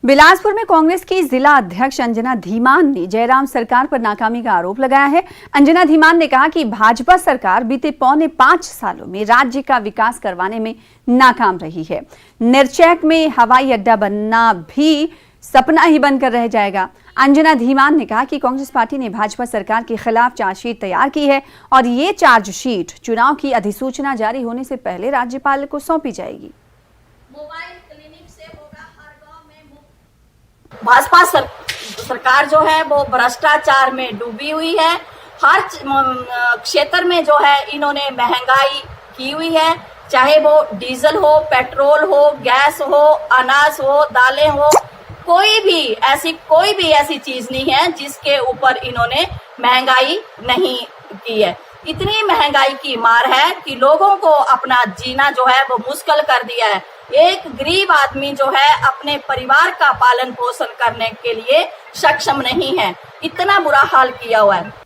बिलासपुर में कांग्रेस की जिला अध्यक्ष अंजना धीमान ने जयराम सरकार पर नाकामी का आरोप लगाया है। अंजना धीमान ने कहा कि भाजपा सरकार बीते 4.25 सालों में राज्य का विकास करवाने में नाकाम रही है। निरचैक में हवाई अड्डा बनना भी सपना ही बनकर रह जाएगा। अंजना धीमान ने कहा कि कांग्रेस पार्टी ने भाजपा सरकार के खिलाफ चार्जशीट तैयार की है और ये चार्जशीट चुनाव की अधिसूचना जारी होने से पहले राज्यपाल को सौंपी जाएगी। भाजपा सरकार जो है वो भ्रष्टाचार में डूबी हुई है। हर क्षेत्र में जो है इन्होंने महंगाई की हुई है, चाहे वो डीजल हो, पेट्रोल हो, गैस हो, अनाज हो, दालें हो, कोई भी ऐसी चीज नहीं है जिसके ऊपर इन्होंने महंगाई नहीं की है। इतनी महंगाई की मार है कि लोगों को अपना जीना जो है वो मुश्किल कर दिया है। एक गरीब आदमी जो है अपने परिवार का पालन पोषण करने के लिए सक्षम नहीं है। इतना बुरा हाल किया हुआ है।